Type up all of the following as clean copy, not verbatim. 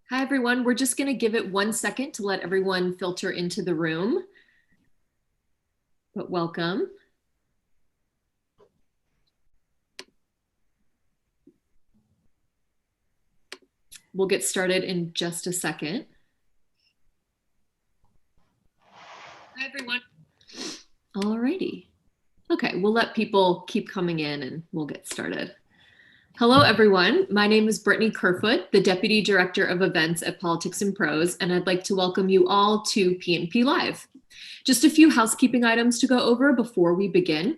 Hi, everyone. We're just going to give it 1 second to let everyone filter into the room, but welcome. We'll get started in just a second. Hi, everyone. All righty. Okay, we'll let people keep coming in and we'll get started. Hello, everyone. My name is Brittany Kerfoot, the Deputy Director of Events at Politics and Prose, and I'd like to welcome you all to PNP Live. Just a few housekeeping items to go over before we begin.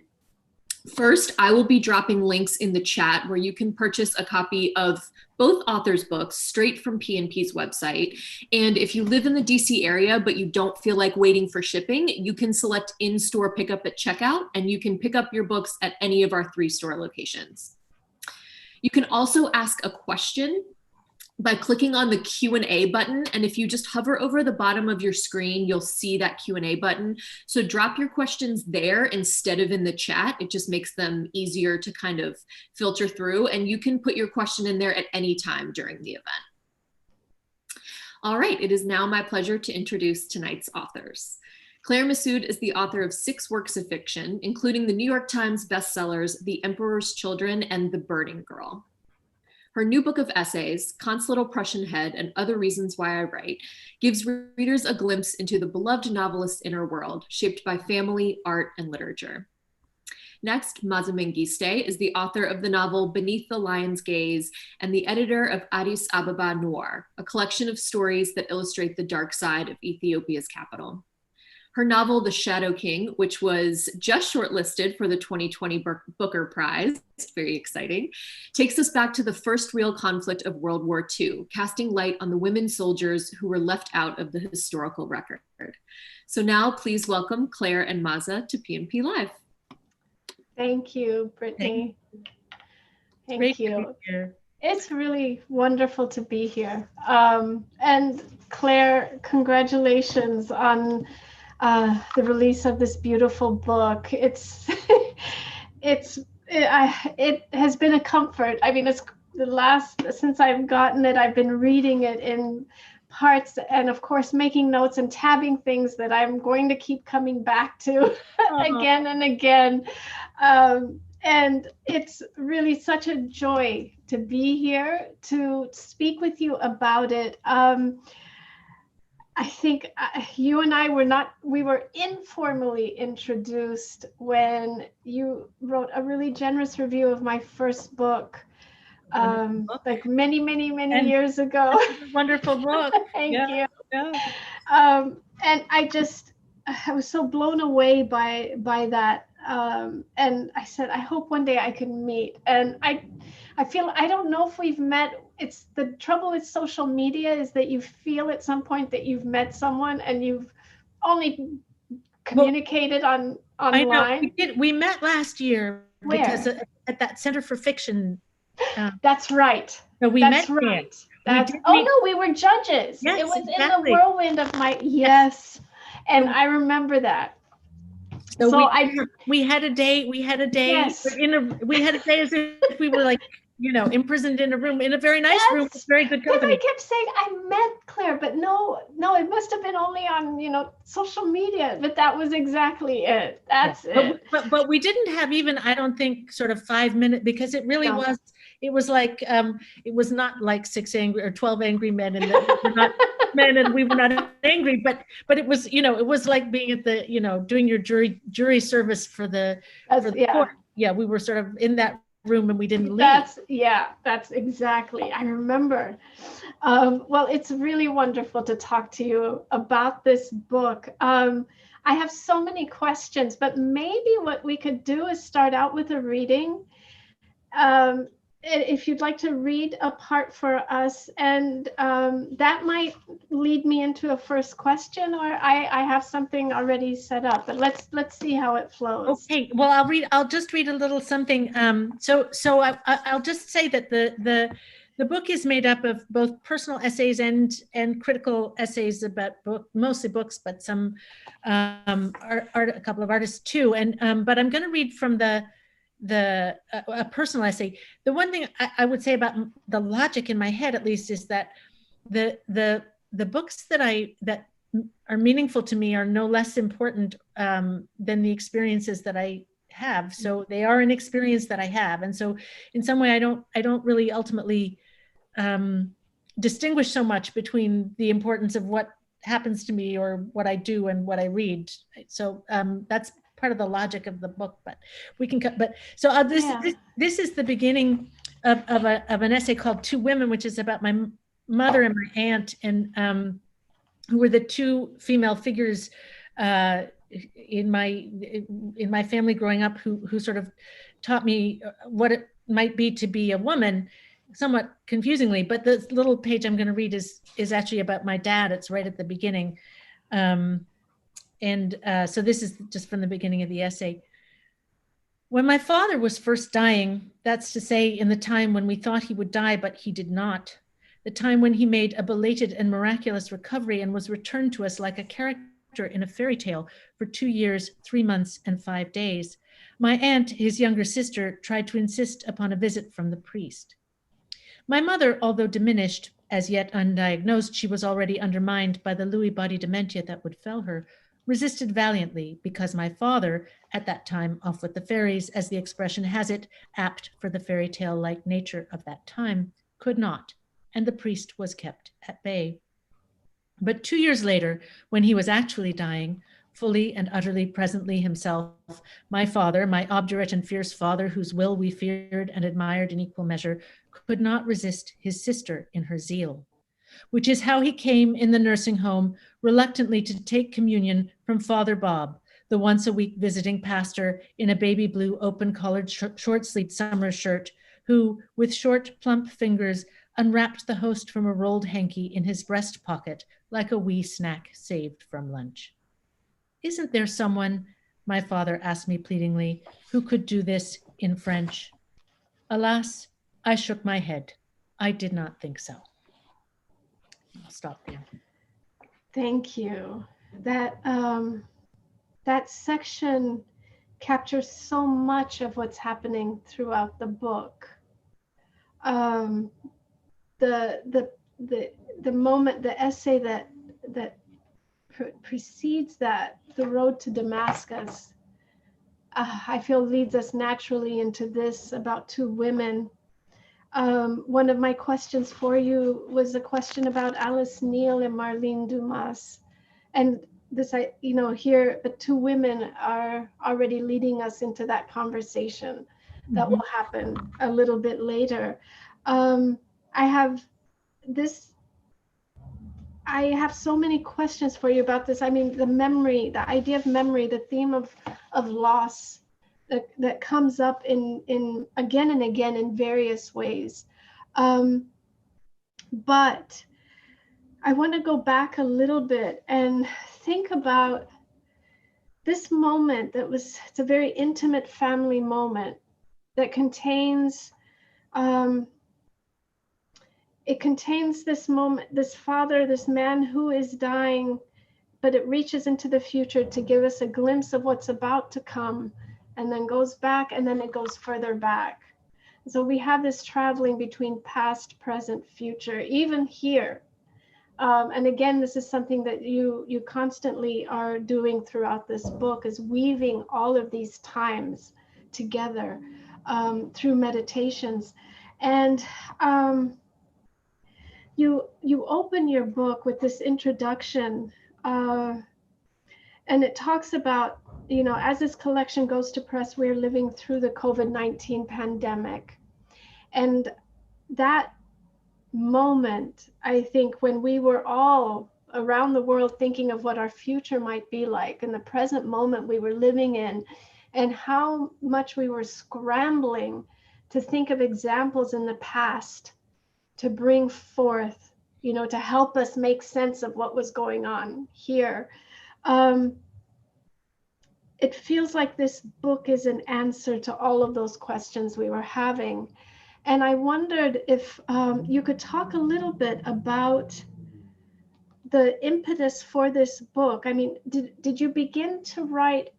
First, I will be dropping links in the chat where you can purchase a copy of both authors' books straight from PNP's website. And if you live in the DC area, but you don't feel like waiting for shipping, you can select in-store pickup at checkout, and you can pick up your books at any of our 3 store locations. You can also ask a question by clicking on the Q&A button. And if you just hover over the bottom of your screen, you'll see that Q&A button. So drop your questions there instead of in the chat. It just makes them easier to kind of filter through. And you can put your question in there at any time during the event. All right, it is now my pleasure to introduce tonight's authors. Claire Massoud is the author of 6 works of fiction, including the New York Times bestsellers, The Emperor's Children and The Burning Girl. Her new book of essays, Kant's Little Prussian Head and Other Reasons Why I Write, gives readers a glimpse into the beloved novelist's inner world, shaped by family, art, and literature. Next, Maaza Mengiste is the author of the novel Beneath the Lion's Gaze and the editor of Addis Ababa Noir, a collection of stories that illustrate the dark side of Ethiopia's capital. Her novel, The Shadow King, which was just shortlisted for the 2020 Booker Prize, very exciting, takes us back to the first real conflict of World War II, casting light on the women soldiers who were left out of the historical record. So now please welcome Claire and Maaza to PNP Live. Thank you, Brittany. Thank you. It's really wonderful to be here. And Claire, congratulations on the release of this beautiful book. It has been a comfort. I mean, it's since I've gotten it, I've been reading it in parts and of course making notes and tabbing things that I'm going to keep coming back to again and again. And it's really such a joy to be here to speak with you about it. I think you and I we were informally introduced when you wrote a really generous review of my first book, like many years ago. Wonderful book. Thank you. Yeah. And I was so blown away by that. And I said, I hope one day I can meet. And I don't know if we've met. It's the trouble with social media is that you feel at some point that you've met someone and you've only communicated online. I know. We met last year. Where? Because at that Center for Fiction. That's right. So That's right. No, we were judges. Yes, it was exactly. In the whirlwind of my yes. And I remember that. So we had a day. Yes. We had a day as if we were like, imprisoned in a room, in a very nice room with very good company. I kept saying I met Claire, but no, it must have been only on, social media, but that was exactly it. That's it. But we didn't have even, I don't think, sort of 5 minutes, because it really was, it was like, it was not like 12 angry men and we're not men and we were not angry, but it was, it was like being at the, doing your jury service for the court. Yeah, we were sort of in that room and we didn't leave. That's exactly. I remember. Well, it's really wonderful to talk to you about this book. I have so many questions, but maybe what we could do is start out with a reading. If you'd like to read a part for us, and that might lead me into a first question, or I have something already set up, but let's see how it flows. Okay, well, I'll just read a little something. So I'll just say that the book is made up of both personal essays and critical essays about mostly books, but some art, a couple of artists too. And but I'm going to read from a personal essay. The one thing I would say about the logic in my head, at least, is that the books that are meaningful to me are no less important than the experiences that I have. So they are an experience that I have, and so in some way I don't really ultimately distinguish so much between the importance of what happens to me or what I do and what I read. So that's part of the logic of the book, but we can cut. But so this is the beginning of an essay called Two Women, which is about my mother and my aunt, and who were the two female figures in my family growing up, who sort of taught me what it might be to be a woman, somewhat confusingly. But the little page I'm going to read is actually about my dad. It's right at the beginning. So this is just from the beginning of the essay. When my father was first dying, that's to say, in the time when we thought he would die, but he did not, the time when he made a belated and miraculous recovery and was returned to us like a character in a fairy tale for 2 years, 3 months, and 5 days, my aunt, his younger sister, tried to insist upon a visit from the priest. My mother, although diminished, as yet undiagnosed, she was already undermined by the Lewy body dementia that would fell her, resisted valiantly, because my father, at that time off with the fairies, as the expression has it, apt for the fairy tale-like nature of that time, could not, and the priest was kept at bay. But 2 years later, when he was actually dying, fully and utterly presently himself, my father, my obdurate and fierce father, whose will we feared and admired in equal measure, could not resist his sister in her zeal, which is how he came in the nursing home reluctantly to take communion from Father Bob, the once-a-week visiting pastor in a baby blue open-collared short-sleeved summer shirt, who, with short, plump fingers, unwrapped the host from a rolled hanky in his breast pocket like a wee snack saved from lunch. Isn't there someone, my father asked me pleadingly, who could do this in French? Alas, I shook my head. I did not think so. I'll stop there. Thank you. That section captures so much of what's happening throughout the book. The moment, the essay that precedes that, the road to Damascus, I feel leads us naturally into this about two women. One of my questions for you was a question about Alice Neal and Marlene Dumas. And this, here, the two women are already leading us into that conversation that will happen a little bit later. I have so many questions for you about this. I mean, the memory, the idea of memory, the theme of loss that comes up in again and again in various ways. But I want to go back a little bit and think about this moment it's a very intimate family moment that contains this moment, this father, this man who is dying, but it reaches into the future to give us a glimpse of what's about to come, and then goes back, and then it goes further back. So we have this traveling between past, present, future, even here. And again, this is something that you constantly are doing throughout this book, is weaving all of these times together through meditations. And you open your book with this introduction, and it talks about, as this collection goes to press, we're living through the COVID-19 pandemic. And that moment, I think, when we were all around the world thinking of what our future might be like, and the present moment we were living in, and how much we were scrambling to think of examples in the past to bring forth, to help us make sense of what was going on here. It feels like this book is an answer to all of those questions we were having. And I wondered if you could talk a little bit about the impetus for this book. I mean, did you begin to write?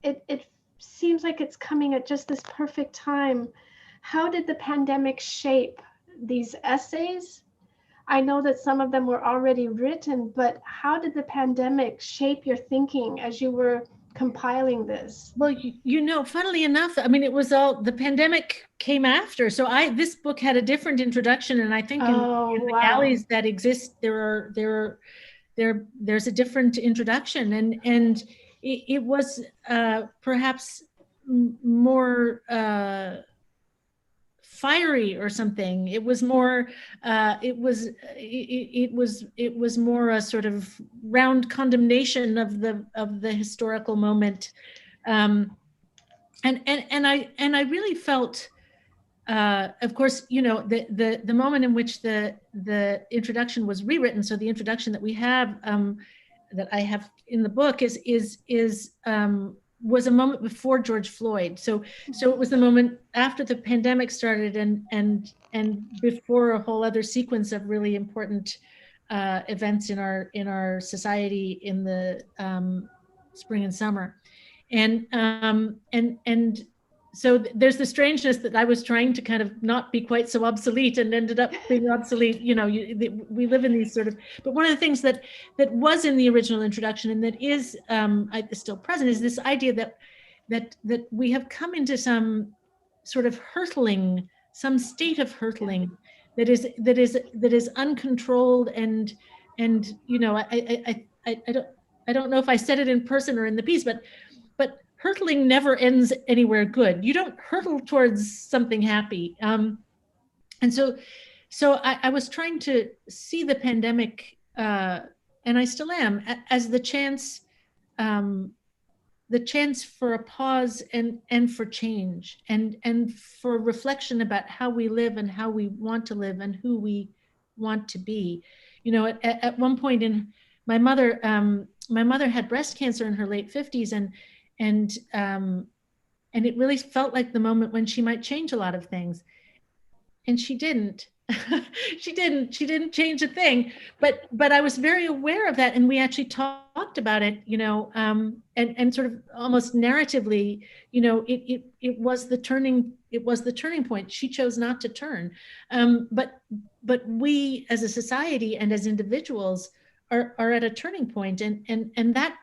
It seems like it's coming at just this perfect time. How did the pandemic shape these essays? I know that some of them were already written, but how did the pandemic shape your thinking as you were compiling this? Well, funnily enough, I mean, it was all, the pandemic came after. So this book had a different introduction, and I think in the galleys that exist, there's a different introduction, and it was perhaps more fiery or something. It was more it was more a sort of round condemnation of the historical moment, and I really felt, of course, the moment in which the introduction was rewritten. So the introduction that we have, that I have in the book, was a moment before George Floyd. So it was the moment after the pandemic started, and before a whole other sequence of really important events in our society in the spring and summer, and so there's the strangeness that I was trying to kind of not be quite so obsolete, and ended up being obsolete. We live in these sort of, but one of the things that was in the original introduction, and that is still present, is this idea that we have come into some sort of hurtling, some state of hurtling that is uncontrolled, and I don't know if I said it in person or in the piece, but hurtling never ends anywhere good. You don't hurtle towards something happy. And so I was trying to see the pandemic, and I still am, as the chance for a pause and for change, and for reflection about how we live and how we want to live and who we want to be. At one point my mother had breast cancer in her late 50s, and it really felt like the moment when she might change a lot of things, and she didn't. she didn't change a thing, but I was very aware of that, and we actually talked about it, and sort of almost narratively, it was the turning point. She chose not to turn, but we as a society and as individuals are at a turning point, and that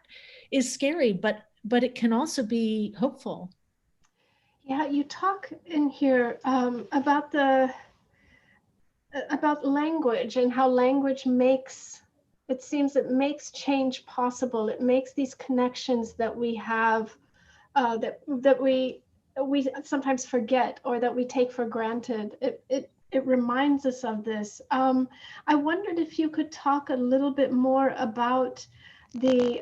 is scary, but it can also be hopeful. Yeah, you talk in here about language, and how language makes change possible. It makes these connections that we have, that we sometimes forget, or that we take for granted. It reminds us of this. I wondered if you could talk a little bit more about the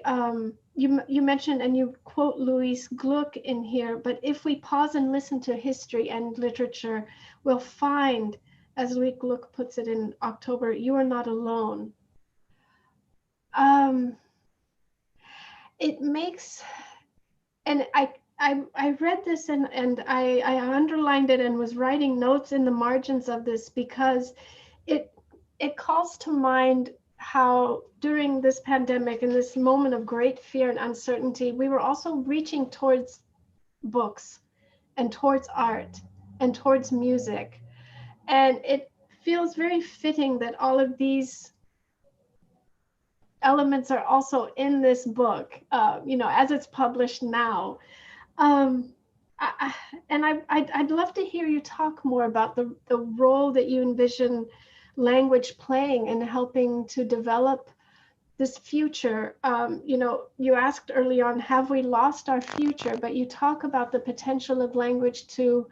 you mentioned, and you quote Louise Gluck in here, but if we pause and listen to history and literature, we'll find, as Louise Gluck puts it in October, you are not alone. It makes, and I read this, and I underlined it and was writing notes in the margins of this, because it calls to mind how during this pandemic, in this moment of great fear and uncertainty, we were also reaching towards books and towards art and towards music. And it feels very fitting that all of these elements are also in this book, as it's published now. I'd love to hear you talk more about the role that you envision language playing in helping to develop this future. You asked early on, have we lost our future? But you talk about the potential of language to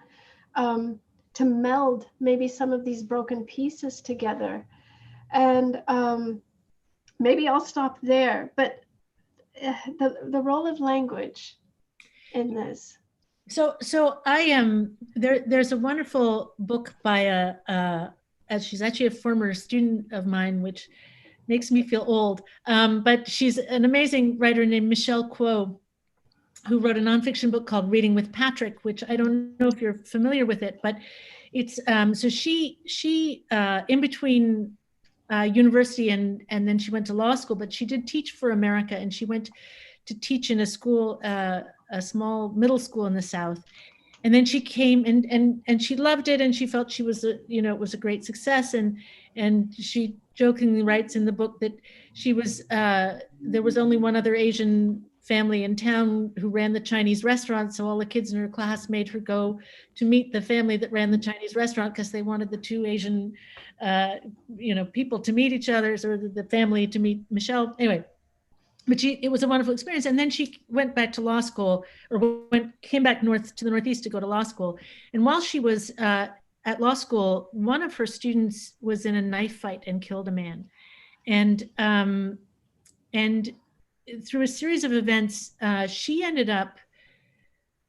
meld maybe some of these broken pieces together. And maybe I'll stop there. But the role of language in this. So I am there's a wonderful book by she's actually a former student of mine, which makes me feel old. But she's an amazing writer named Michelle Kuo, who wrote a nonfiction book called Reading with Patrick, which I don't know if you're familiar with it, but it's so she in between university and then she went to law school, but she did teach for America, and she went to teach in a school, a small middle school in the South. then she came and she loved it, and she felt she was it was a great success, and she jokingly writes in the book that she was there was only one other Asian family in town who ran the Chinese restaurant, so all the kids in her class made her go to meet the family that ran the Chinese restaurant because they wanted the two Asian people to meet each other, or the family to meet Michelle. Anyway, but it was a wonderful experience. And then she went back to law school, or came back north to the Northeast to go to law school. And while she was at law school, one of her students was in a knife fight and killed a man. And through a series of events, she ended up,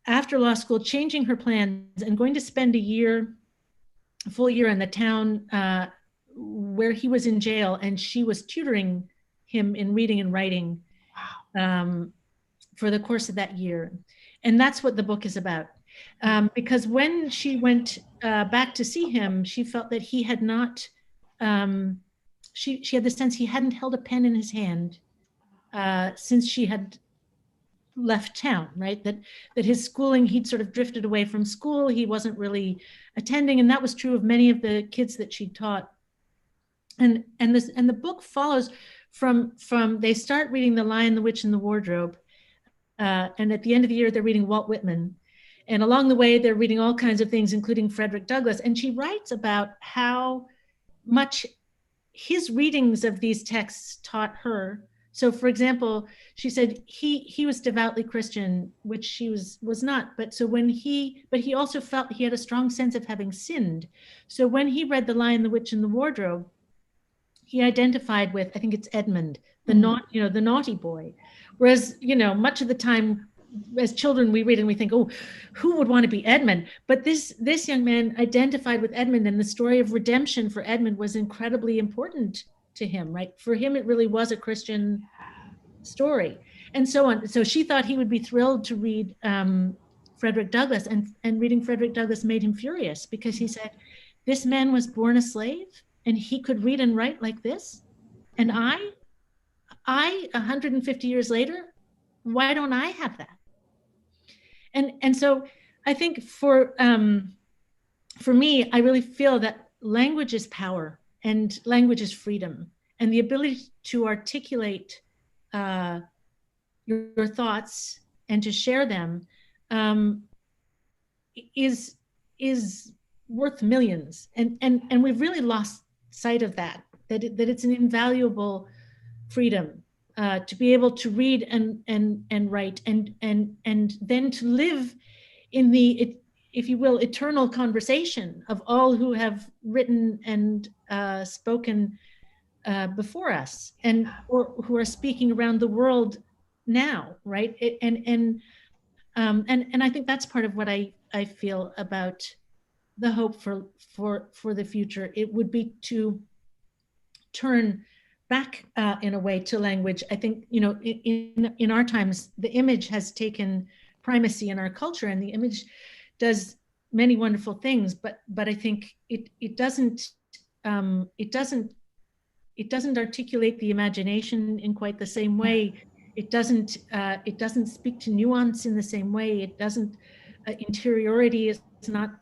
after law school, changing her plans and going to spend a full year in the town where he was in jail, and she was tutoring him in reading and writing for the course of that year. And that's what the book is about. Because when she went back to see him, she felt that he had not, she had the sense he hadn't held a pen in his hand since she had left town, right? That his schooling, he'd sort of drifted away from school. He wasn't really attending. And that was true of many of the kids that she taught. And the book follows from they start reading The Lion, the Witch, and the Wardrobe. And at the end of the year, they're reading Walt Whitman. And along the way, they're reading all kinds of things, including Frederick Douglass. And she writes about how much his readings of these texts taught her. So, for example, she said he was devoutly Christian, which she was not. But he also felt he had a strong sense of having sinned. So when he read The Lion, the Witch, and the Wardrobe, he identified with, I think it's Edmund, the naughty boy. Whereas, much of the time as children we read and we think, oh, who would want to be Edmund? But this young man identified with Edmund, and the story of redemption for Edmund was incredibly important to him, right? For him, it really was a Christian story, and so on. So she thought he would be thrilled to read Frederick Douglass, and reading Frederick Douglass made him furious, because he said, this man was born a slave and he could read and write like this. And I 150 years later, why don't I have that? And so I think for me, I really feel that language is power, and language is freedom, and the ability to articulate your thoughts and to share them is worth millions. And we've really lost sight of that it's an invaluable freedom to be able to read and write and then to live in the, if you will, eternal conversation of all who have written and spoken before us, or who are speaking around the world now, right? And I think that's part of what I feel about the hope for the future. It would be to turn back in a way to language. I think, in our times, the image has taken primacy in our culture, and the image does many wonderful things, but I think it doesn't articulate the imagination in quite the same way. It doesn't speak to nuance in the same way. It doesn't, interiority is not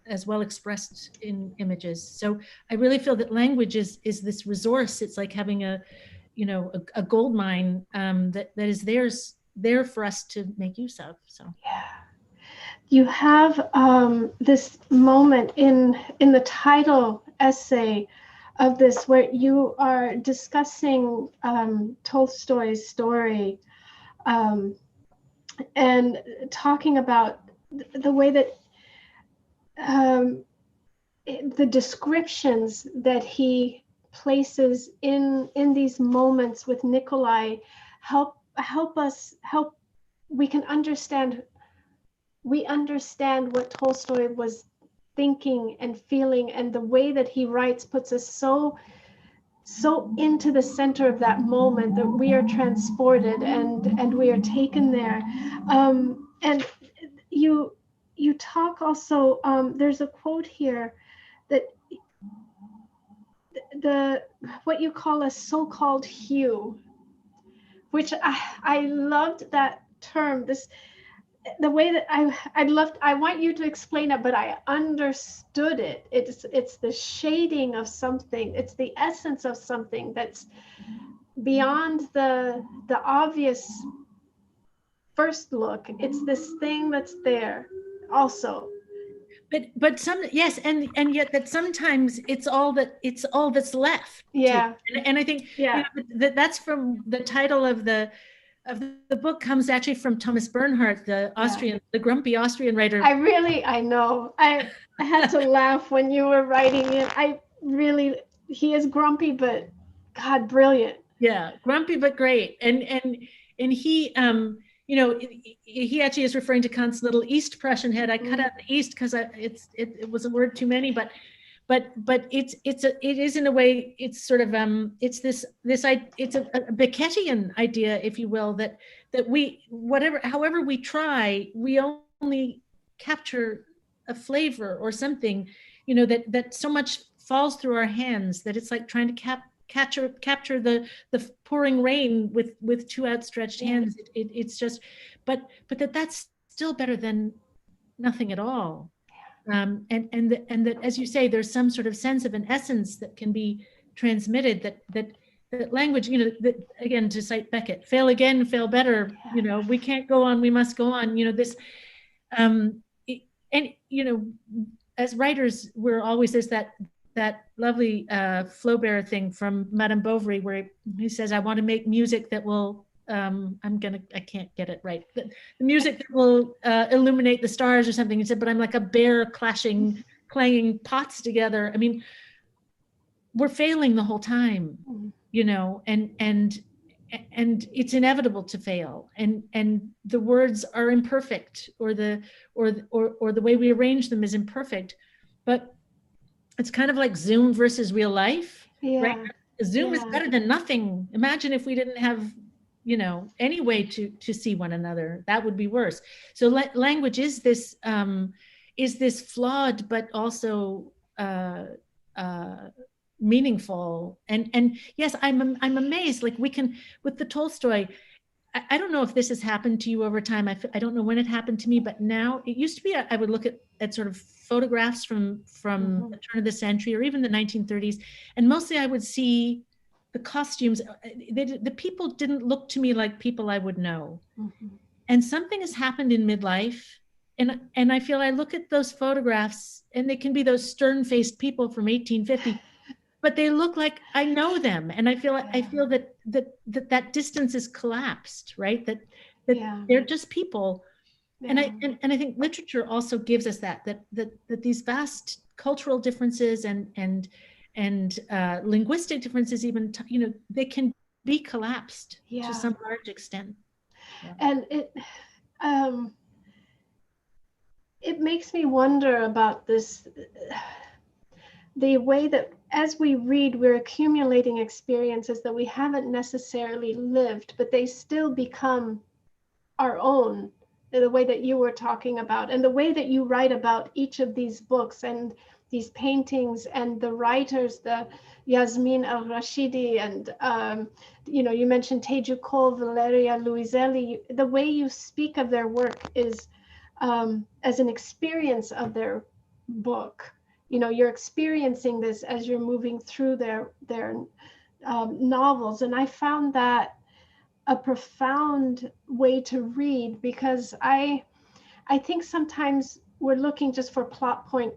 as well expressed in images. So I really feel that language is this resource. It's like having a gold mine that is there for us to make use of. So yeah, you have this moment in the title essay of this where you are discussing Tolstoy's story and talking about the way that the descriptions that he places in these moments with Nikolai help we can understand what Tolstoy was thinking and feeling, and the way that he writes puts us so into the center of that moment that we are transported and we are taken there. And you talk also, there's a quote here that what you call a so-called hue, which I loved that term. the way that I want you to explain it, but I understood it. It's the shading of something. It's the essence of something that's beyond the obvious first look. It's this thing that's there also. But yes, and yet that sometimes it's all that's left. Yeah. And I think that's from the title of the book comes actually from Thomas Bernhardt, the grumpy Austrian writer. I know. I had to laugh when you were writing it. He is grumpy, but God, brilliant. Yeah, grumpy but great. And he he actually is referring to Kant's little East Prussian head. I cut out the East because it was a word too many, but it is in a way, it's sort of it's it's a Beckettian idea, if you will, that we however we try, we only capture a flavor or something, that so much falls through our hands that it's like trying to capture the pouring rain with two outstretched hands. It's just, but that's still better than nothing at all. And that, as you say, there's some sort of sense of an essence that can be transmitted, that language, that, again, to cite Beckett, fail again, fail better, we can't go on, we must go on, this, and, as writers, we're always, there's that lovely Flaubert thing from Madame Bovary, where he says, I want to make music that will, I can't get it right, the music that will illuminate the stars or something. He said, but I'm like a bear clanging pots together. I mean, we're failing the whole time, and it's inevitable to fail, and the words are imperfect, or the way we arrange them is imperfect, but it's kind of like Zoom versus real life, right? Zoom is better than nothing. Imagine if we didn't have, any way to see one another. That would be worse. So language is this flawed, but also meaningful. And yes, I'm amazed. Like, we can, with the Tolstoy, I don't know if this has happened to you over time. I don't know when it happened to me, but now, it used to be I would look at sort of photographs from the turn of the century, or even the 1930s, and mostly I would see the costumes. The people didn't look to me like people I would know. And something has happened in midlife, and I feel I look at those photographs, and they can be those stern-faced people from 1850. But they look like I know them, and I feel that distance is collapsed, right? That they're just people, and I think literature also gives us that these vast cultural differences and linguistic differences, even they can be collapsed to some large extent. And it makes me wonder about this. The way that as we read, we're accumulating experiences that we haven't necessarily lived, but they still become our own, the way that you were talking about, and the way that you write about each of these books and these paintings and the writers, the Yasmin al-Rashidi, and you mentioned Teju Cole, Valeria Luiselli. The way you speak of their work is as an experience of their book. You're experiencing this as you're moving through their novels. And I found that a profound way to read, because I think sometimes we're looking just for plot point.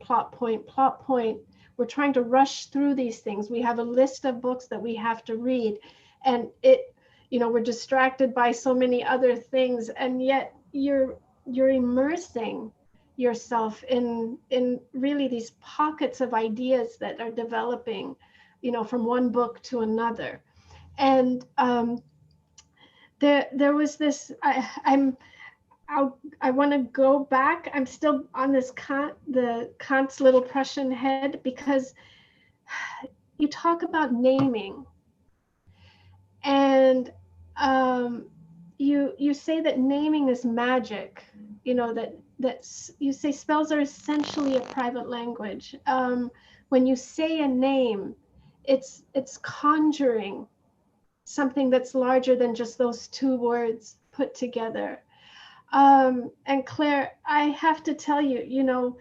We're trying to rush through these things. We have a list of books that we have to read, and we're distracted by so many other things, and yet you're immersing yourself in really these pockets of ideas that are developing, from one book to another. And there was this, I want to go back. I'm still on this Kant's little Prussian head, because you talk about naming, and you say that naming is magic, that you say spells are essentially a private language. When you say a name, it's conjuring something that's larger than just those two words put together. And Claire, I have to tell you,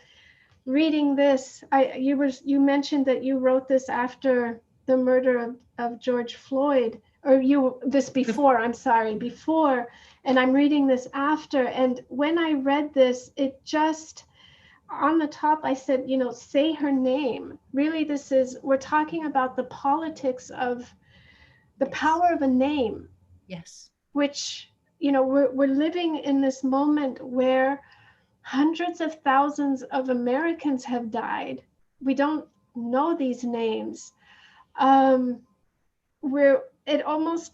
reading this, you mentioned that you wrote this after the murder of George Floyd, or before, and I'm reading this after. And when I read this, it just, on the top, I said, say her name. Really, we're talking about the politics of the power of a name. Yes. Which, we're living in this moment where hundreds of thousands of Americans have died. We don't know these names.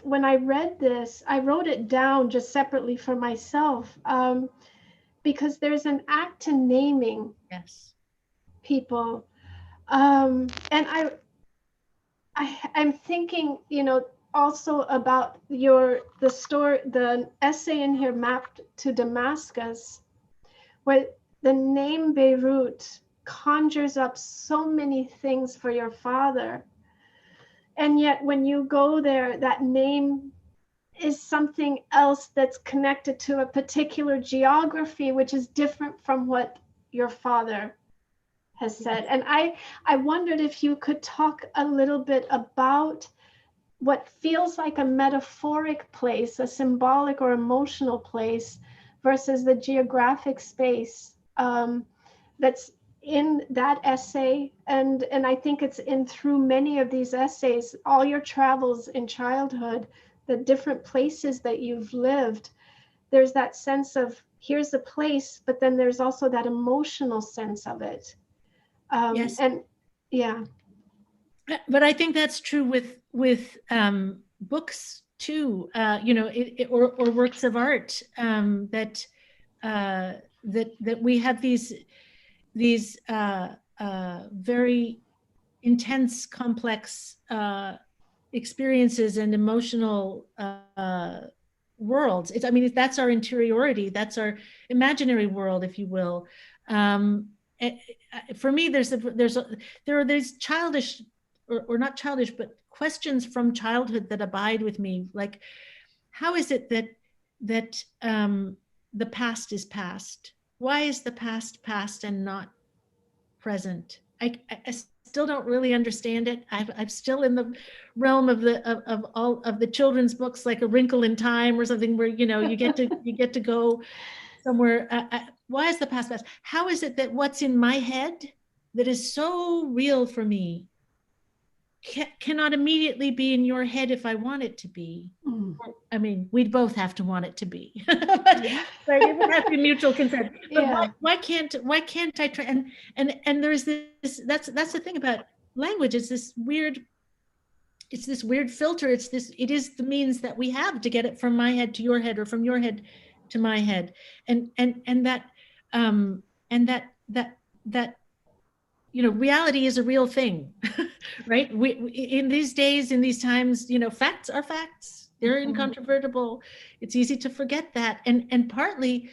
When I read this, I wrote it down just separately for myself, because there's an act to naming people. And I'm thinking, also about the essay in here, Mapped to Damascus, where the name Beirut conjures up so many things for your father. And yet when you go there, that name is something else that's connected to a particular geography, which is different from what your father has said. And I wondered if you could talk a little bit about what feels like a metaphoric place, a symbolic or emotional place, versus the geographic space that's in that essay. And I think it's in through many of these essays, all your travels in childhood, the different places that you've lived, there's that sense of here's a place, but then there's also that emotional sense of it. Yes. And yeah. But I think that's true with books too, or works of art, that we have these very intense, complex experiences and emotional worlds. That's our interiority. That's our imaginary world, if you will. For me, there are these childish, or not childish, but questions from childhood that abide with me. Like, how is it that the past is past? Why is the past past and not present? I still don't really understand it. I'm still in the realm of all of the children's books, like A Wrinkle in Time or something, where you get to go somewhere. Why is the past past? How is it that what's in my head that is so real for me cannot immediately be in your head if I want it to be? We'd both have to want it to be, but it would have to be mutual consent. But why can't I try? And there's this. That's the thing about language. It's this weird filter. It is the means that we have to get it from my head to your head, or from your head to my head, and that reality is a real thing, right? We in these days, in these times, facts are facts. They're incontrovertible. It's easy to forget that, and partly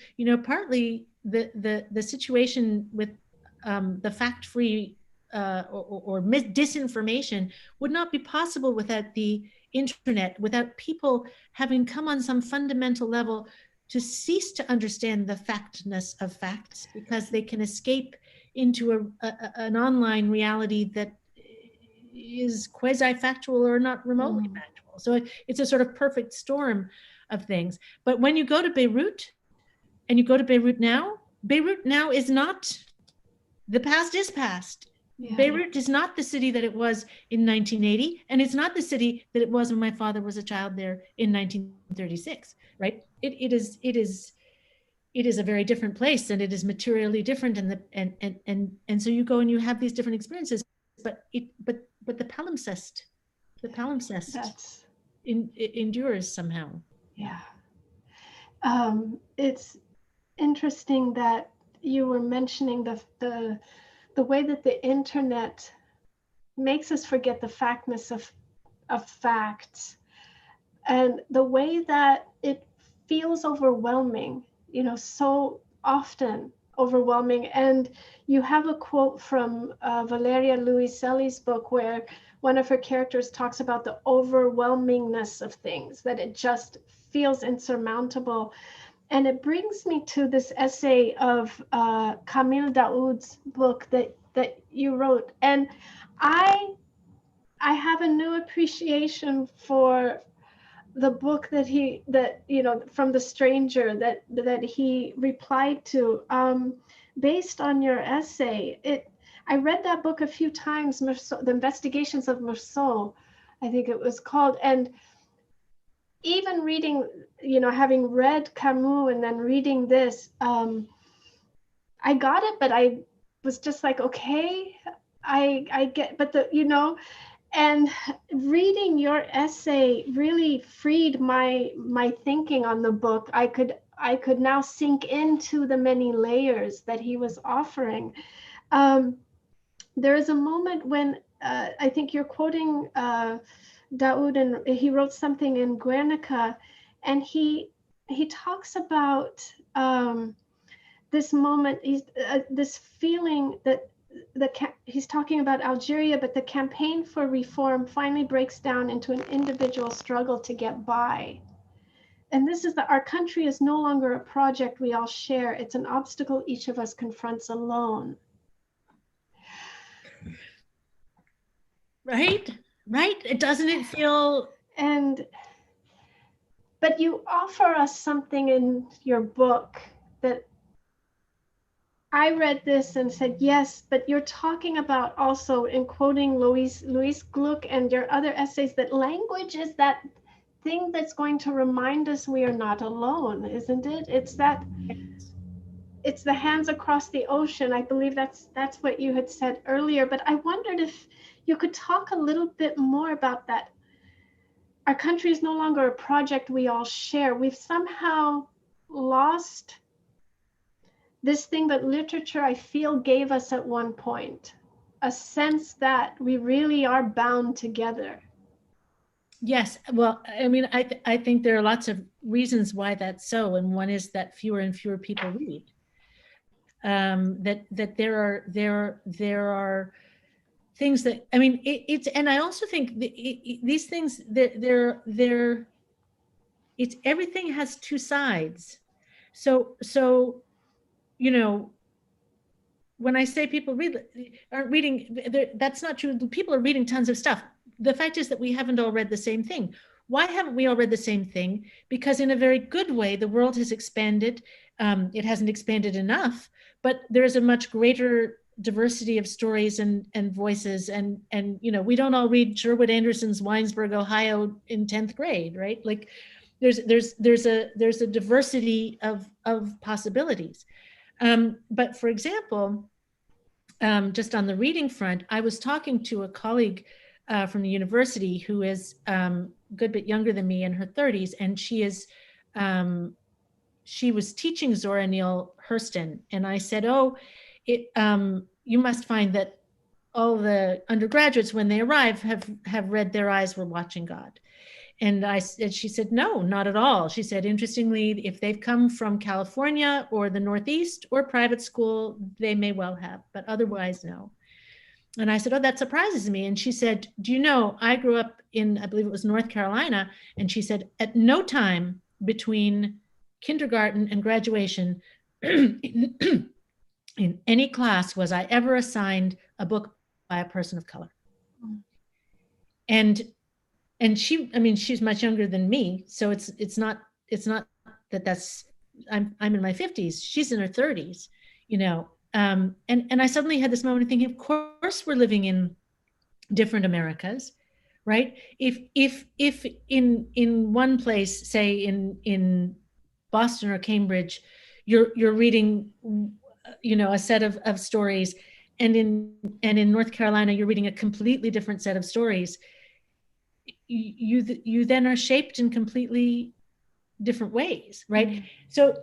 the situation with the fact-free or disinformation would not be possible without the internet, without people having come on some fundamental level to cease to understand the factness of facts, because they can escape into an online reality that is quasi-factual or not remotely factual. So it's a sort of perfect storm of things. But when you go to Beirut, and you go to Beirut now is not, the past is past. Yeah. Beirut is not the city that it was in 1980, and it's not the city that it was when my father was a child there in 1936, right? It is a very different place, and it is materially different, and so you go and you have these different experiences, but the palimpsest endures somehow. Yeah. It's interesting that you were mentioning the way that the internet makes us forget the factness of facts, and the way that it feels overwhelming, so often overwhelming. And you have a quote from Valeria Luiselli's book, where one of her characters talks about the overwhelmingness of things, that it just feels insurmountable. And it brings me to this essay of Kamil Daoud's book that you wrote. And I have a new appreciation for the book that from The Stranger that he replied to, based on your essay. I read that book a few times, The Investigations of Messud, I think it was called. And even reading, having read Camus and then reading this, I got it, but I was just like, okay, I get, but and reading your essay really freed my thinking on the book. I could now sink into the many layers that he was offering. There is a moment when I think you're quoting Daoud, and he wrote something in Guernica, and he talks about this moment, this feeling that he's talking about Algeria, but the campaign for reform finally breaks down into an individual struggle to get by. And this is our country is no longer a project we all share. It's an obstacle each of us confronts alone. Right? Doesn't it feel... But you offer us something in your book that I read this and said, yes, but you're talking about also, in quoting Louise Gluck and your other essays, that language is that thing that's going to remind us we are not alone, isn't it? It's the hands across the ocean. I believe that's what you had said earlier, but I wondered if you could talk a little bit more about that. Our country is no longer a project we all share. We've somehow lost this thing that literature, I feel, gave us at one point, a sense that we really are bound together. Yes. Well, I mean, I think there are lots of reasons why that's so. And one is that fewer and fewer people read. That there are things that, I mean, it's, and I also think these things, it's, everything has two sides. So, when I say people aren't reading, that's not true. People are reading tons of stuff. The fact is that we haven't all read the same thing. Why haven't we all read the same thing? Because in a very good way, the world has expanded. It hasn't expanded enough, but there's a much greater diversity of stories and voices. And we don't all read Sherwood Anderson's Winesburg, Ohio in 10th grade, right? Like there's a diversity of possibilities. But for example, just on the reading front, I was talking to a colleague from the university who is a good bit younger than me, in her 30s, and she was teaching Zora Neale Hurston, and I said, you must find that all the undergraduates, when they arrive, have read Their Eyes Were Watching God. And she said, no, not at all. She said, interestingly, if they've come from California or the Northeast or private school, they may well have, but otherwise, no. And I said, oh, that surprises me. And she said, do you know, I grew up in, I believe it was North Carolina. And she said, at no time between kindergarten and graduation in any class was I ever assigned a book by a person of color. And she, I mean, she's much younger than me. So it's not that I'm in my 50s. She's in her 30s, and I suddenly had this moment of thinking, of course we're living in different Americas, right? If in one place, say in Boston or Cambridge, you're reading, a set of stories, and in North Carolina, you're reading a completely different set of stories. You then are shaped in completely different ways, right? Mm-hmm. So,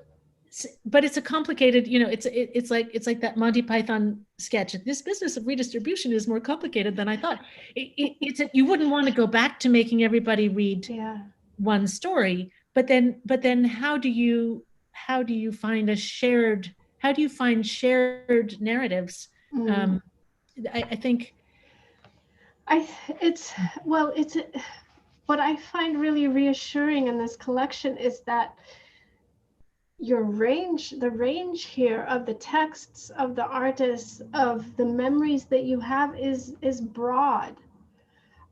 but it's a complicated, it's like that Monty Python sketch. This business of redistribution is more complicated than I thought. You wouldn't want to go back to making everybody read one story, but then how do you find shared narratives? Mm. I think. What I find really reassuring in this collection is that the range here of the texts, of the artists, of the memories that you have is broad.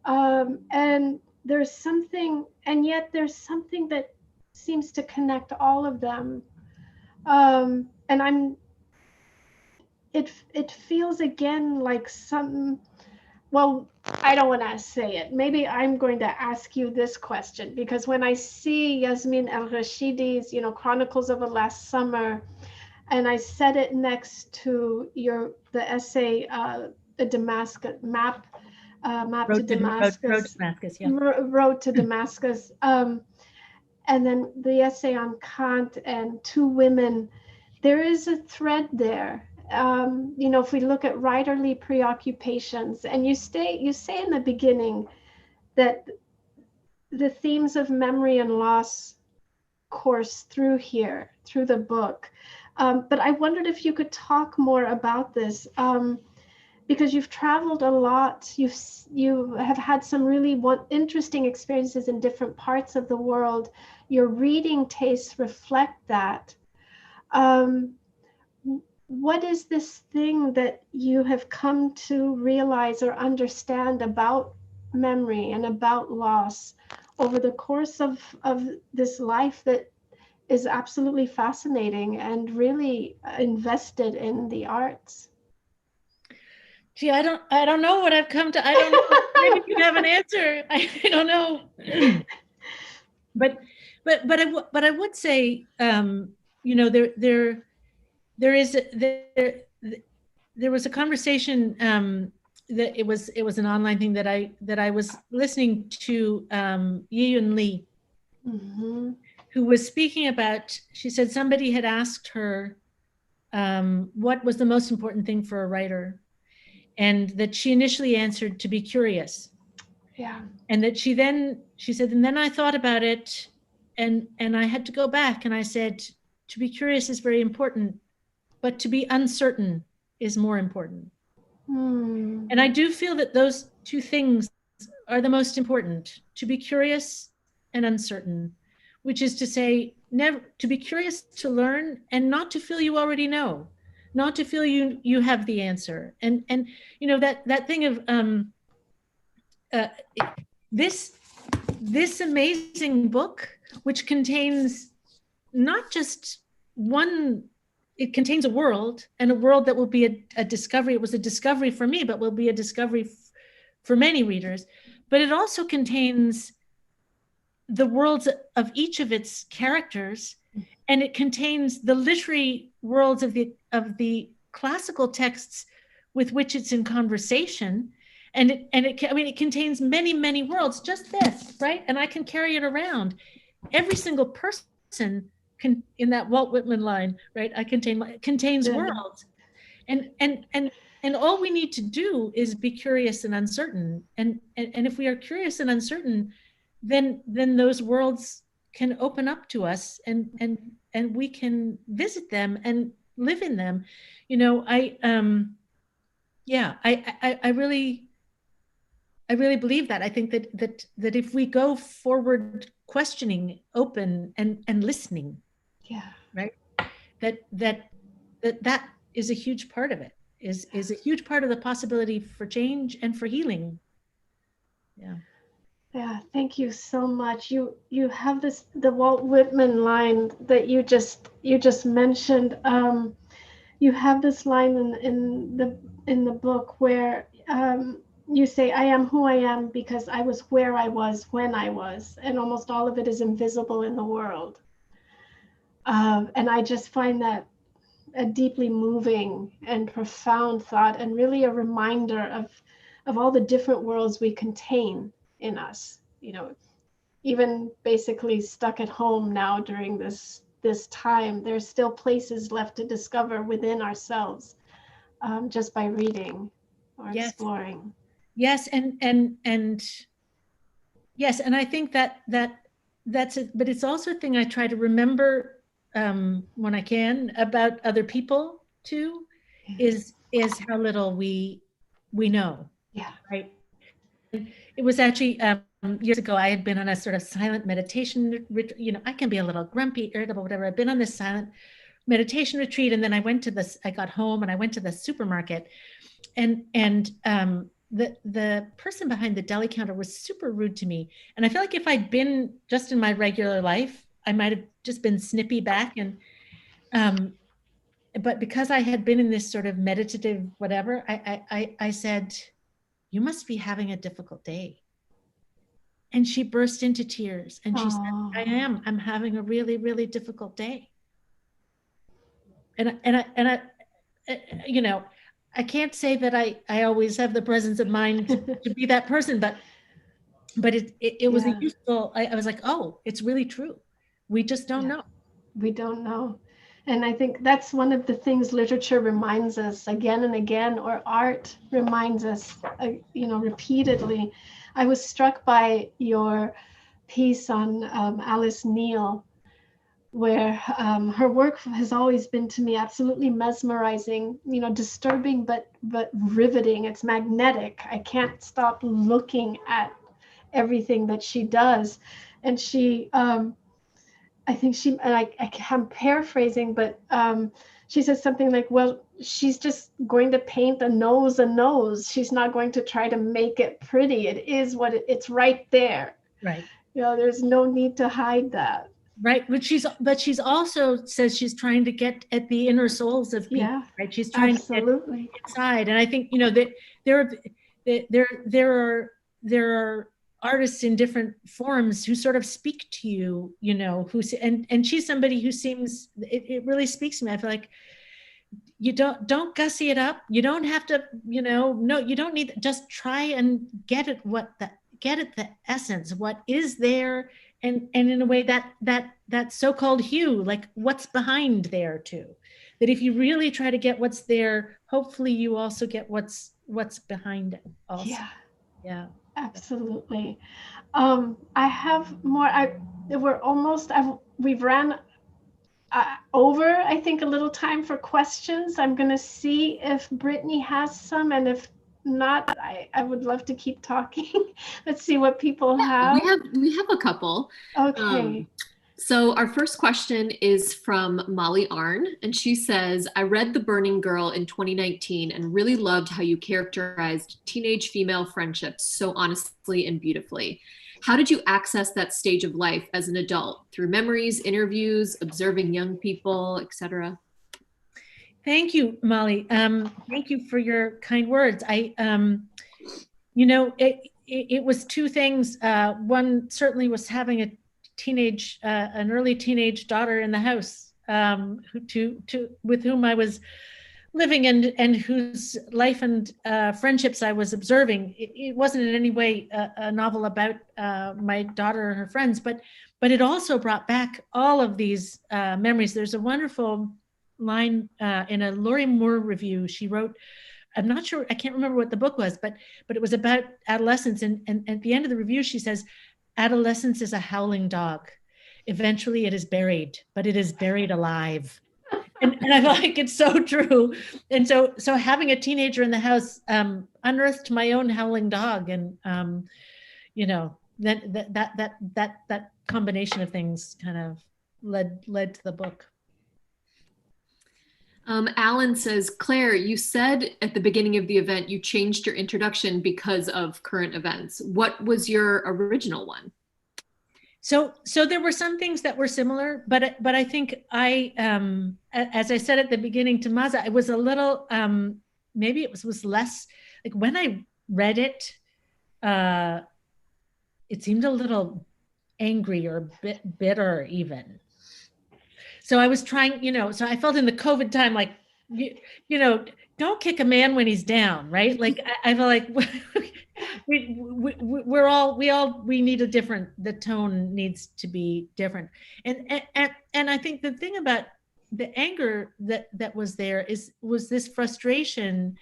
And there's something, and yet there's something that seems to connect all of them. And it feels again like some, well, I don't want to say it. Maybe I'm going to ask you this question, because when I see Yasmin El-Rashidi's, Chronicles of a Last Summer, and I set it next to the essay, the Damascus map to Damascus, Road to Damascus, yeah. Road to Damascus, and then the essay on Kant and Two Women, there is a thread there. If we look at writerly preoccupations, and you say in the beginning that the themes of memory and loss course through the book. But I wondered if you could talk more about this, because you've traveled a lot. You have had some really interesting experiences in different parts of the world. Your reading tastes reflect that. What is this thing that you have come to realize or understand about memory and about loss over the course of this life that is absolutely fascinating and really invested in the arts? Gee, I don't know what I've come to. I don't know. Maybe you have an answer. I don't know. But I would say, there was a conversation, that it was an online thing that I was listening to, Yiyun Lee, Mm-hmm. who was speaking about. She said somebody had asked her, what was the most important thing for a writer, and that she initially answered to be curious. Yeah. And that she said, and then I thought about it, and I had to go back, and I said, to be curious is very important, but to be uncertain is more important. And I do feel that those two things are the most important: to be curious and uncertain, which is to say, never to be curious to learn, and not to feel you already know, not to feel you have the answer. And that thing of this amazing book, which contains not just one. It contains a world, and a world that will be a discovery. It was a discovery for me, but will be a discovery for many readers. But it also contains the worlds of each of its characters, and it contains the literary worlds of the classical texts with which it's in conversation. And it contains many worlds, just this, right? And I can carry it around. Every single person in that Walt Whitman line, right? Contains worlds, and all we need to do is be curious and uncertain. And if we are curious and uncertain, then those worlds can open up to us, and we can visit them and live in them. I really believe that. I think that if we go forward questioning, open, and listening, right, that is a huge part of it, is a huge part of the possibility for change and for healing. Yeah, thank you so much. You have the Walt Whitman line that you just mentioned. You have this line in the book where you say, "I am who I am because I was where I was when I was," and almost all of it is invisible in the world. And I just find that a deeply moving and profound thought, and really a reminder of all the different worlds we contain in us. Even basically stuck at home now during this time, there's still places left to discover within ourselves, just by reading or exploring. Yes, and yes, and I think that's it. But it's also a thing I try to remember, when I can, about other people too, is how little we know. Yeah. Right. it was actually years ago, I had been on a sort of silent meditation, I can be a little grumpy, irritable, whatever. I've been on this silent meditation retreat. And then I got home and I went to the supermarket, and the person behind the deli counter was super rude to me. And I feel like if I'd been just in my regular life, I might've just been snippy back. And, but because I had been in this sort of meditative, whatever, I said, "You must be having a difficult day." And she burst into tears and she said, I'm having a really, really difficult day. And I can't say that I always have the presence of mind to be that person, but it was a useful, I was like, oh, it's really true. We just don't know. We don't know. And I think that's one of the things literature reminds us again and again, or art reminds us, repeatedly. I was struck by your piece on Alice Neal, where her work has always been to me absolutely mesmerizing, disturbing, but riveting. It's magnetic. I can't stop looking at everything that she does. And she, I think I'm paraphrasing, but she says something like, well, she's just going to paint a nose. She's not going to try to make it pretty. It is what it's right there. Right. There's no need to hide that. Right. But she's also says she's trying to get at the inner souls of people. Right. She's trying to get inside. And I think, that there are artists in different forms who sort of speak to you, and she's somebody who seems, it really speaks to me. I feel like you don't gussy it up. You don't have to, no, you don't need, just try and get at the essence, what is there. And in a way that so-called hue, like what's behind there too, that if you really try to get what's there, hopefully you also get what's behind it also. Yeah. Absolutely. I have more. We've ran over, I think, a little time for questions. I'm going to see if Brittany has some, and if not, I would love to keep talking. Let's see what people have. We have a couple. Okay. So our first question is from Molly Arn, and she says, I read The Burning Girl in 2019 and really loved how you characterized teenage female friendships so honestly and beautifully. How did you access that stage of life as an adult? Through memories, interviews, observing young people, etc.? Thank you, Molly. Thank you for your kind words. It was two things. One certainly was having an early teenage daughter in the house, with whom I was living and whose life and friendships I was observing. It wasn't in any way a novel about my daughter or her friends, but it also brought back all of these memories. There's a wonderful line in a Laurie Moore review she wrote. I'm not sure, I can't remember what the book was, but it was about adolescence. And at the end of the review, she says, adolescence is a howling dog. Eventually it is buried, but it is buried alive. And I feel like it's so true. And so having a teenager in the house unearthed my own howling dog. And, that combination of things kind of led to the book. Alan says, Claire, you said at the beginning of the event, you changed your introduction because of current events. What was your original one? So there were some things that were similar, but I think as I said at the beginning to Maaza, it was a little, maybe it was less, like when I read it, it seemed a little angry or bitter even. So I was trying, so I felt in the COVID time, like, don't kick a man when he's down, right? Like, I feel like we need the tone needs to be different. And I think the thing about the anger that was there was this frustration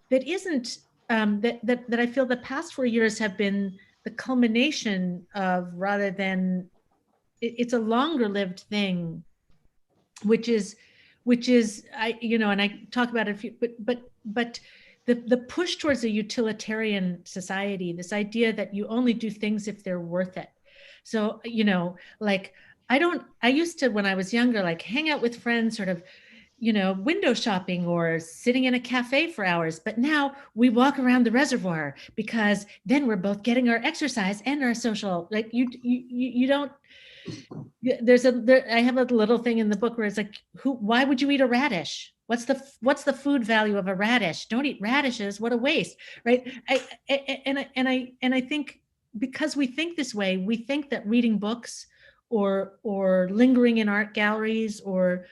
that isn't, that I feel the past 4 years have been the culmination of, rather than, it's a longer lived thing, which is and I talk about it a few, but the push towards a utilitarian society, this idea that you only do things if they're worth it. So, like I used to, when I was younger, like hang out with friends, sort of, window shopping or sitting in a cafe for hours. But now we walk around the reservoir because then we're both getting our exercise and our social, like you don't, I have a little thing in the book where it's like, why would you eat a radish? What's the food value of a radish? Don't eat radishes. What a waste, right? I think because we think this way, we think that reading books or lingering in art galleries or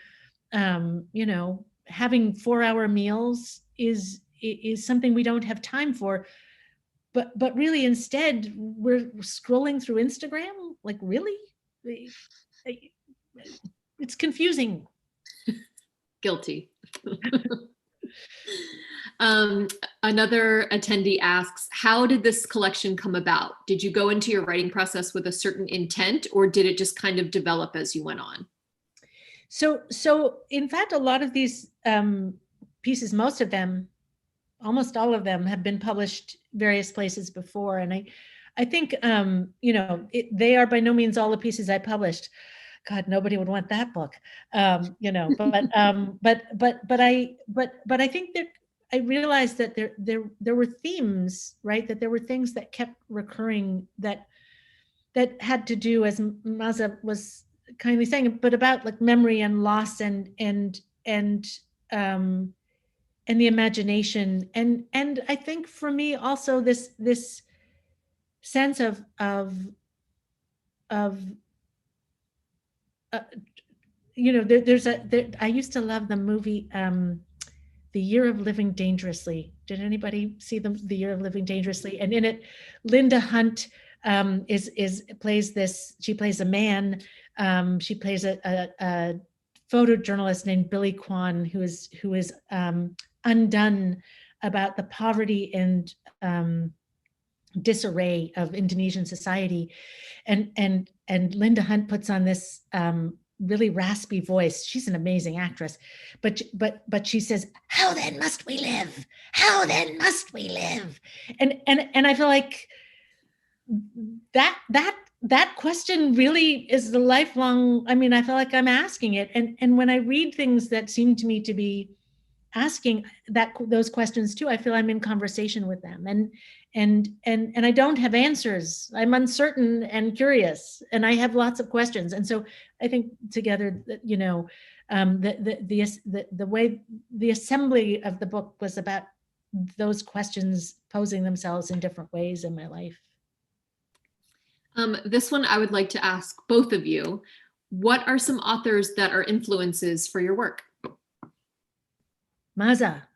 having 4-hour meals is something we don't have time for. But really, instead, we're scrolling through Instagram. Like, really? It's confusing. Guilty. Another attendee asks, how did this collection come about? Did you go into your writing process with a certain intent, or did it just kind of develop as you went on? So in fact, a lot of these pieces, most of them, almost all of them, have been published various places before. And I think, they are by no means all the pieces I published. God, nobody would want that book, but I think that I realized that there were themes, right? That there were things that kept recurring that had to do, as Maaza was kindly saying, but about like memory and loss and the imagination, and I think for me also this sense of I used to love the movie The Year of Living Dangerously. Did anybody see The Year of Living Dangerously? And in it, Linda Hunt she plays a man. She plays a photojournalist named Billy Kwan, who is undone about the poverty and disarray of Indonesian society, and Linda Hunt puts on this really raspy voice. She's an amazing actress, but she says, "How then must we live? How then must we live?" And I feel like that question really is the lifelong. I mean, I feel like I'm asking it, and when I read things that seem to me to be asking those questions too, I feel I'm in conversation with them, and I don't have answers. I'm uncertain and curious, and I have lots of questions. And so I think together, the way the assembly of the book was about those questions posing themselves in different ways in my life. This one I would like to ask both of you. What are some authors that are influences for your work? Maaza.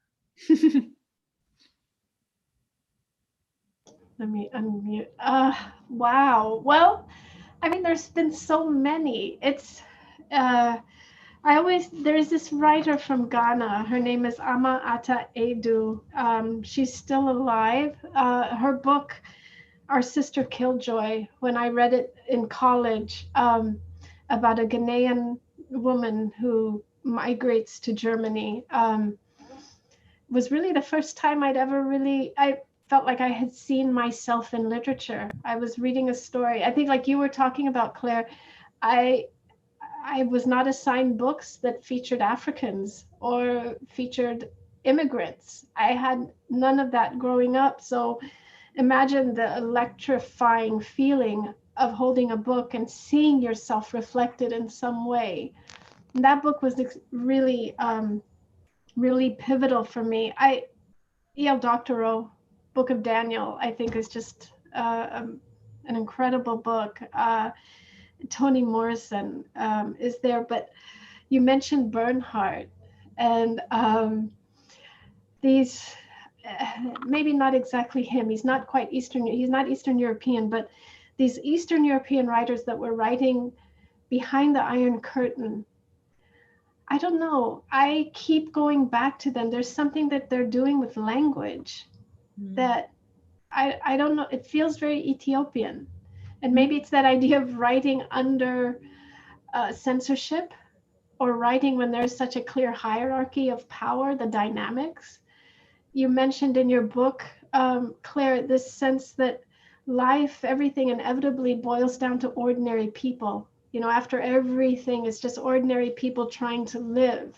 Let me unmute. Wow. Well, I mean, there's been so many. It's, there's this writer from Ghana. Her name is Ama Ata Edu. She's still alive. Her book, Our Sister Killjoy, when I read it in college, about a Ghanaian woman who migrates to Germany, was really the first time I felt like I had seen myself in literature. I was reading a story. I think, like you were talking about, Claire, I was not assigned books that featured Africans or featured immigrants. I had none of that growing up. So imagine the electrifying feeling of holding a book and seeing yourself reflected in some way. And that book was really, really pivotal for me. E.L. Doctorow, Book of Daniel, I think is just an incredible book. Toni Morrison is there, but you mentioned Bernhardt, and these, maybe not exactly him, he's not Eastern European, but these Eastern European writers that were writing behind the Iron Curtain, I don't know, I keep going back to them. There's something that they're doing with language that I don't know, it feels very Ethiopian. And maybe it's that idea of writing under censorship, or writing when there's such a clear hierarchy of power, the dynamics. you mentioned in your book, Claire, this sense that life, everything inevitably boils down to ordinary people. You know, after everything, it's just ordinary people trying to live.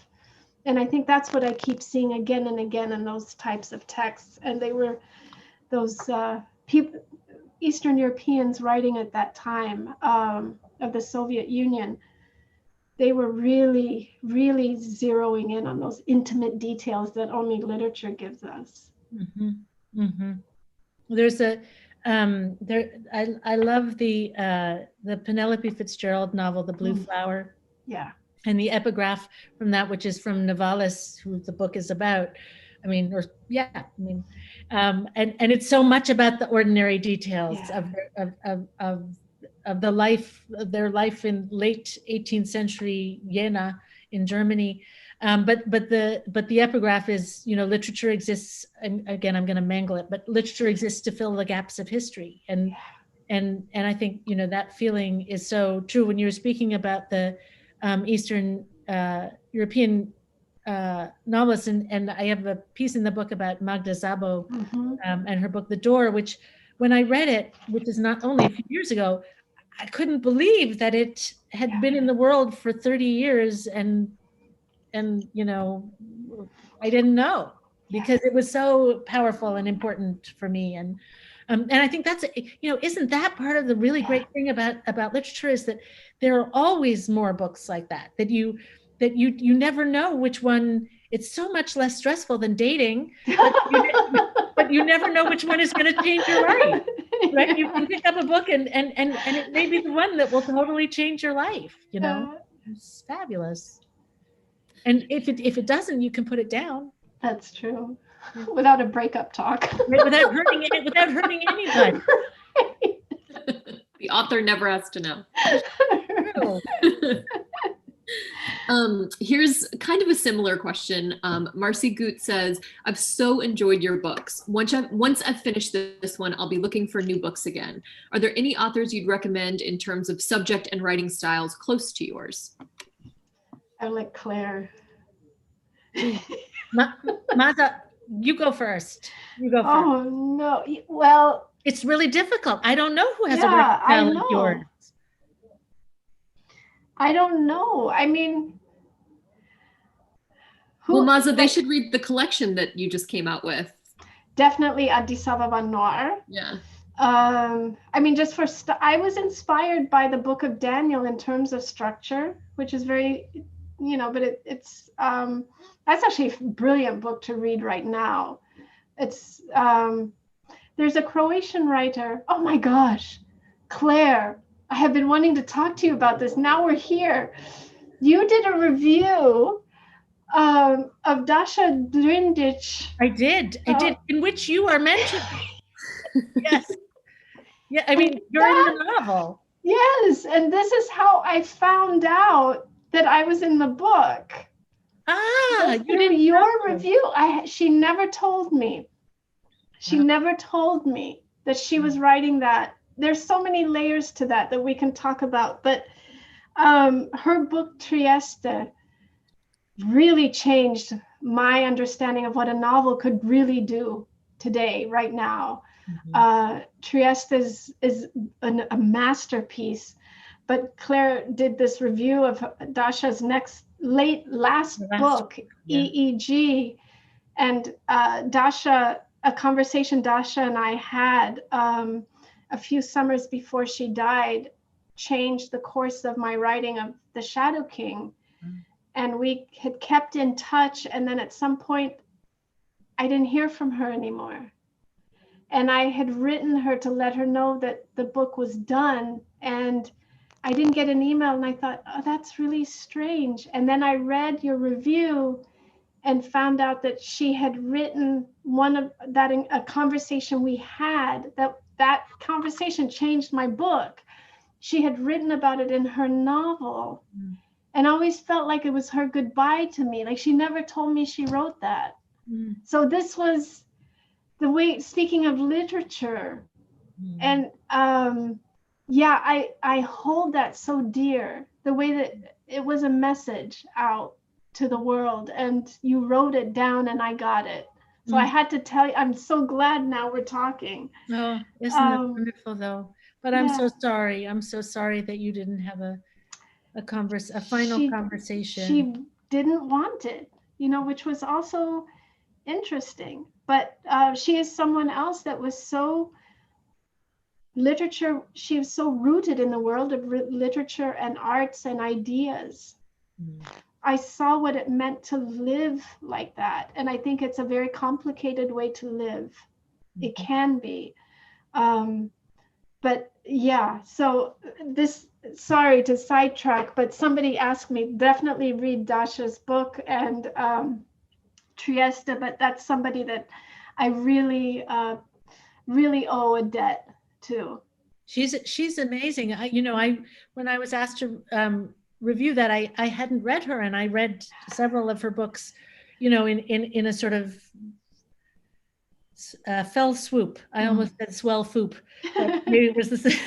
And I think that's what I keep seeing again and again in those types of texts. And they were those people, Eastern Europeans writing at that time of the Soviet Union. They were really, really zeroing in on those intimate details that only literature gives us. Mm-hmm. Mm-hmm. There's a I love the Penelope Fitzgerald novel, The Blue Flower. Yeah. And the epigraph from that, which is from Novelist, who the book is about. And it's so much about the ordinary details of the life, of their life in late 18th century Jena in Germany. But the epigraph is, literature exists, and again, I'm going to mangle it, but literature exists to fill the gaps of history. And I think, that feeling is so true. When you were speaking about the Eastern European novelists, and I have a piece in the book about Magda Szabo and her book, The Door, which when I read it, which is not only a few years ago, I couldn't believe that it had been in the world for 30 years. And I didn't know, because it was so powerful and important for me. And I think that's, isn't that part of the really great thing about literature, is that there are always more books like that you never know which one. It's so much less stressful than dating, but you never know which one is going to change your life, right? You can pick up a book and it may be the one that will totally change your life. It's fabulous. And if it doesn't, you can put it down. That's true. Without a breakup talk. Right, without hurting anybody. The author never has to know. Here's kind of a similar question. Marcy Goot says, I've so enjoyed your books. Once I've finished this one, I'll be looking for new books again. Are there any authors you'd recommend in terms of subject and writing styles close to yours? I like Claire. Maaza, you go first. Oh, no. Well, it's really difficult. I don't know who has a writing style like yours. I don't know. I mean, well, Maaza, they should read the collection that you just came out with. Definitely Addis Ababa Noir. Yeah. I mean, just I was inspired by the book of Daniel in terms of structure, which is very, but it's that's actually a brilliant book to read right now. It's there's a Croatian writer. Oh my gosh, Claire, I have been wanting to talk to you about this. Now we're here. You did a review of Dasha Drindic. I did, in which you are mentioned. Yes. Yeah, I mean, you're in the novel. Yes, and this is how I found out that I was in the book. You your review. She never told me. She never told me that she was writing that. There's so many layers to that we can talk about, but her book Trieste really changed my understanding of what a novel could really do today, right now. Trieste is a masterpiece, but Claire did this review of Dasha's last book, EEG, and a conversation Dasha and I had a few summers before she died changed the course of my writing of The Shadow King. And we had kept in touch, and then at some point I didn't hear from her anymore. And I had written her to let her know that the book was done, and I didn't get an email, and I thought, oh, that's really strange. And then I read your review and found out that she had written a conversation we had, that conversation changed my book. She had written about it in her novel. And I always felt like it was her goodbye to me. Like, she never told me she wrote that. So this was the way, speaking of literature, and I hold that so dear, the way that it was a message out to the world, and you wrote it down and I got it. So I had to tell you, I'm so glad now we're talking. Oh, isn't that wonderful though? But I'm so sorry. I'm so sorry that you didn't have a final conversation. She didn't want it, which was also interesting. But she is someone else that was so literature. She was so rooted in the world of literature and arts and ideas. I saw what it meant to live like that. And I think it's a very complicated way to live. It can be. But yeah, so sorry to sidetrack, but somebody asked me, definitely read Dasha's book and Trieste, but that's somebody that I really, really owe a debt to. She's amazing. When I was asked to review that, I hadn't read her, and I read several of her books, in a sort of fell swoop. I almost said swell foop, but maybe it was the same.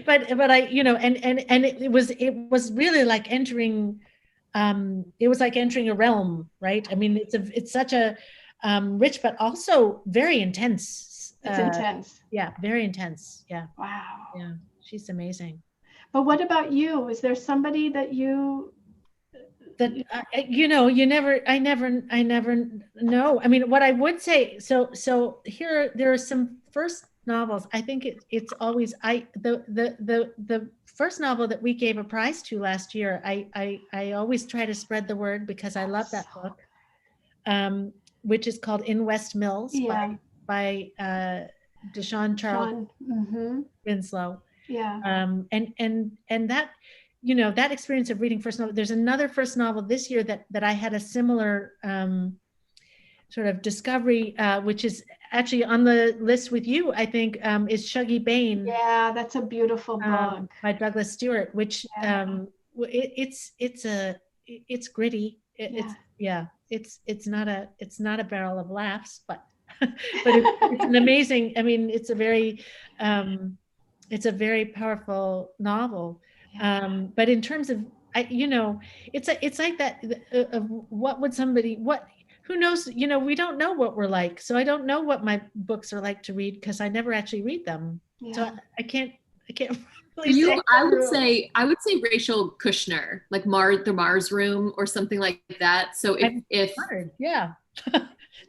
But I, and it was really like entering. It was like entering a realm, right? I mean, it's such a rich, but also very intense. It's intense. Yeah, very intense. Yeah. Wow. Yeah, she's amazing. But what about you? Is there somebody that you I never know. I mean, what I would say, so here there are some first novels. I think it's always the first novel that we gave a prize to last year. I always try to spread the word because I love that book, which is called In West Mills by Deshaun Charles Winslow. Yeah. And that, that experience of reading first novel, there's another first novel this year that I had a similar sort of discovery, which is actually on the list with you, I think, is Shuggie Bain. Yeah, that's a beautiful book. By Douglas Stewart, which it's gritty. It's not a barrel of laughs, but it's an amazing, I mean, it's a very powerful novel. But in terms of, it's like that who knows, we don't know what we're like. So I don't know what my books are like to read because I never actually read them. Yeah. So I can't really I would say Rachel Kushner, like the Mars Room or something like that. So if yeah.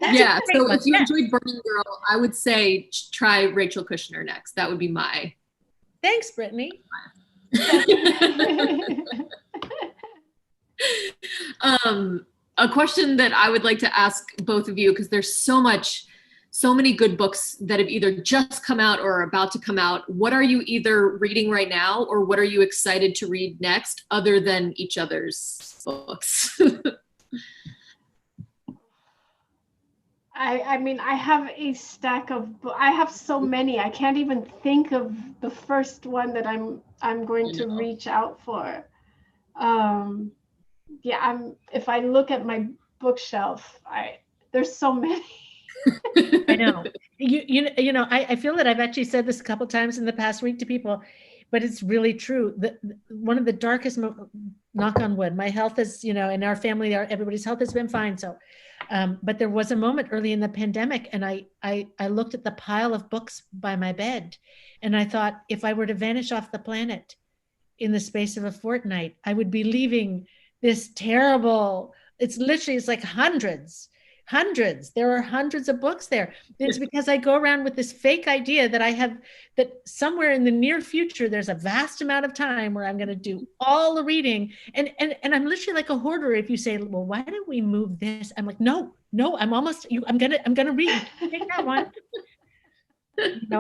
Yeah, so if you enjoyed Burning Girl, I would say try Rachel Kushner next. That would be my. Thanks, Brittany. A question that I would like to ask both of you, because there's so many good books that have either just come out or are about to come out. What are you either reading right now, or what are you excited to read next, other than each other's books? I mean, I have a stack of, I have so many. I can't even think of the first one that I'm going to reach out for. If I look at my bookshelf, there's so many. I know. I feel that I've actually said this a couple of times in the past week to people, but it's really true. One of the darkest, knock on wood, my health is, in our family, everybody's health has been fine. So, but there was a moment early in the pandemic, and I looked at the pile of books by my bed, and I thought, if I were to vanish off the planet in the space of a fortnight, I would be leaving this terrible, it's like hundreds. There are hundreds of books there. It's because I go around with this fake idea that somewhere in the near future, there's a vast amount of time where I'm going to do all the reading. And I'm literally like a hoarder. If you say, well, why don't we move this? I'm like, no, I'm going to read. Take that one.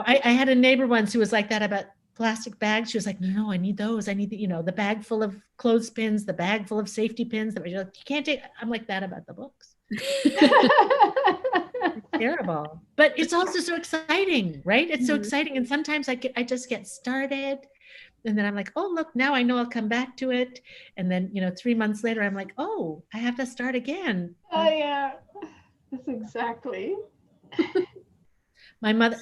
I had a neighbor once who was like that about plastic bags. She was like, no, I need those. I need the bag full of clothespins, the bag full of safety pins. That you can't take. I'm like that about the books. It's terrible, but it's also so exciting, right? It's so exciting, and sometimes I just get started, and then I'm like, oh look, now I know I'll come back to it, and then 3 months later I'm like, oh, I have to start again. Oh yeah, that's exactly. My mother,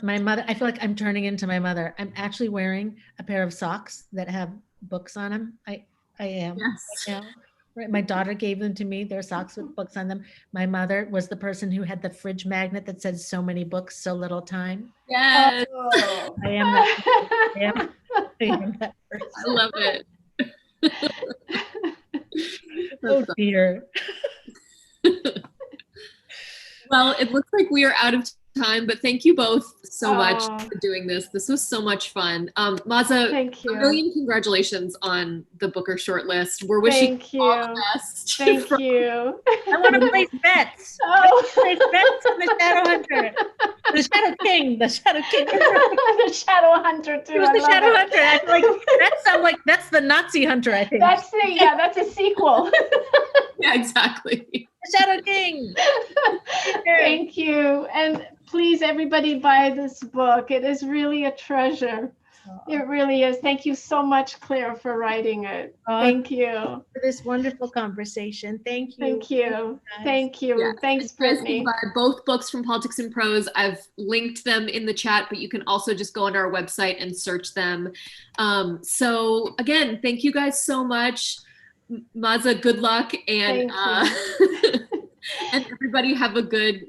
I feel like I'm turning into my mother. I'm actually wearing a pair of socks that have books on them. I am. Yes. Right. My daughter gave them to me. They're socks with books on them. My mother was the person who had the fridge magnet that said so many books, so little time. Yes. Oh. I am that. I am that person. I love it. Oh dear. Well, it looks like we are out of time, but thank you both so much Oh. for doing this. This was so much fun. Maaza, Thank a you. million congratulations on the Booker shortlist. We're wishing Thank you all you. the best. Thank you. I want to place bets. Oh. Place bets on the Shadow Hunter. The Shadow King. The Shadow King. The Shadow Hunter too. It was I the love Shadow it. Hunter. I feel like that sounds like that's the Nazi hunter, I think. That's that's a sequel. Yeah, exactly. The Shadow King. Thank you. And please, everybody, buy this book. It is really a treasure. It really is. Thank you so much, Claire, for writing it. Thank you. For this wonderful conversation. Thank you. Thank you. Thank you. Yeah. Thanks, You guys can Brittany. buy both books from Politics and Prose. I've linked them in the chat, but you can also just go on our website and search them. So again, thank you guys so much. Maaza, good luck, and Thank you. and everybody have a good